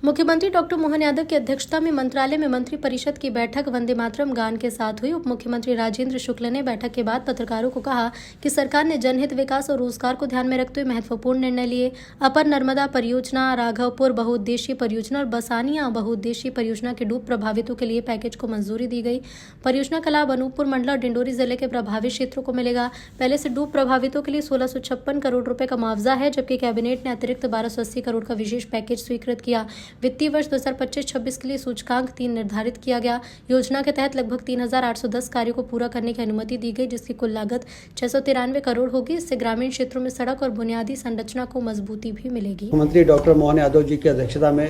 मुख्यमंत्री डॉक्टर मोहन यादव की अध्यक्षता में मंत्रालय में मंत्री परिषद की बैठक वंदे मातरम गान के साथ हुई। उप मुख्यमंत्री राजेंद्र शुक्ल ने बैठक के बाद पत्रकारों को कहा कि सरकार ने जनहित विकास और रोजगार को ध्यान में रखते हुए महत्वपूर्ण निर्णय लिए। अपर नर्मदा परियोजना, राघवपुर बहुउद्देशीय परियोजना और बसानिया बहुउद्देशीय परियोजना के डूब प्रभावितों के लिए पैकेज को मंजूरी दी गई। परियोजना का लाभ अनूपपुर मंडल और डिंडोरी जिले के प्रभावित क्षेत्रों को मिलेगा। पहले से डूब प्रभावितों के लिए 1656 करोड़ रुपए का मुआवजा है, जबकि कैबिनेट ने अतिरिक्त 1280 करोड़ का विशेष पैकेज स्वीकृत किया। वित्तीय वर्ष 2025-26 के लिए सूचकांक 3 निर्धारित किया गया। योजना के तहत लगभग 3810 कार्यों को पूरा करने की अनुमति दी गई, जिसकी कुल लागत 693 करोड़ होगी। इससे ग्रामीण क्षेत्रों में सड़क और बुनियादी संरचना को मजबूती भी मिलेगी। मुख्यमंत्री डॉक्टर मोहन यादव जी की अध्यक्षता में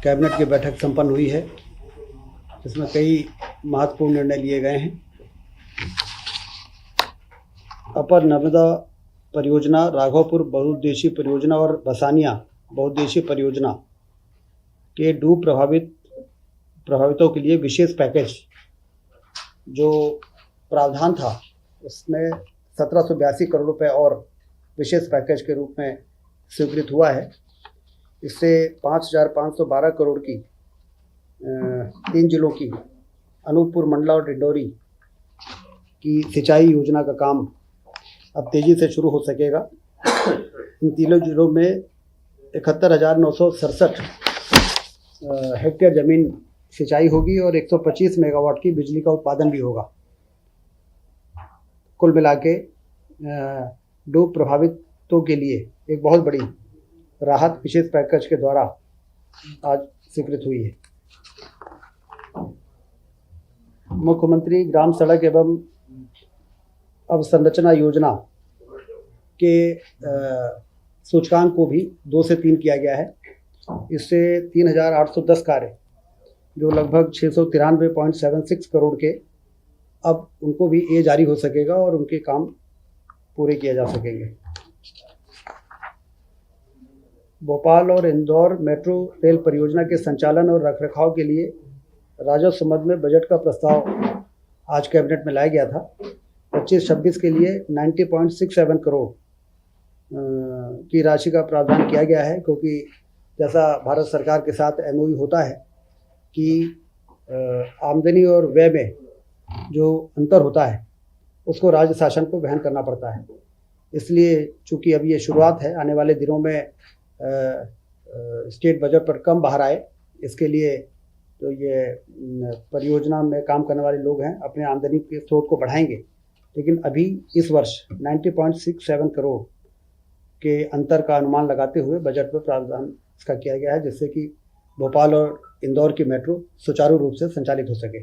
कैबिनेट की बैठक संपन्न हुई है, जिसमें कई महत्वपूर्ण निर्णय लिए गए हैं। अपर नर्मदा परियोजना, राघवपुर बहुउद्देशीय परियोजना और बसानिया बहुउद्देशीय परियोजना के डूब प्रभावितों के लिए विशेष पैकेज जो प्रावधान था, उसमें 1782 करोड़ रुपए और विशेष पैकेज के रूप में स्वीकृत हुआ है। इससे 5512 करोड़ की 3 जिलों की अनूपपुर मंडला और डिंडोरी की सिंचाई योजना का काम अब तेज़ी से शुरू हो सकेगा। इन तीनों जिलों में 71,967 हेक्टेयर ज़मीन सिंचाई होगी और 125 मेगावाट की बिजली का उत्पादन भी होगा। कुल मिला के डूब प्रभावितों के लिए एक बहुत बड़ी राहत विशेष पैकेज के द्वारा आज स्वीकृत हुई है। मुख्यमंत्री ग्राम सड़क एवं अवसंरचना योजना के सूचकांक को भी 2 से 3 किया गया है। इससे 3810 कार्य जो लगभग 693.76 करोड़ के, अब उनको भी ये जारी हो सकेगा और उनके काम पूरे किए जा सकेंगे। भोपाल और इंदौर मेट्रो रेल परियोजना के संचालन और रखरखाव के लिए राजस्व मद में बजट का प्रस्ताव आज कैबिनेट में लाया गया था। 25-26 के लिए 90.67 करोड़ की राशि का प्रावधान किया गया है, क्योंकि जैसा भारत सरकार के साथ MOU होता है कि आमदनी और व्यय में जो अंतर होता है उसको राज्य शासन को वहन करना पड़ता है। इसलिए चूँकि अभी ये शुरुआत है, आने वाले दिनों में स्टेट बजट पर कम बाहर आए, इसके लिए तो ये परियोजना में काम करने वाले लोग हैं अपने आमदनी के स्रोत को बढ़ाएंगे। लेकिन अभी इस वर्ष 90.67 करोड़ के अंतर का अनुमान लगाते हुए बजट में प्रावधान इसका किया गया है, जिससे कि भोपाल और इंदौर की मेट्रो सुचारू रूप से संचालित हो सके।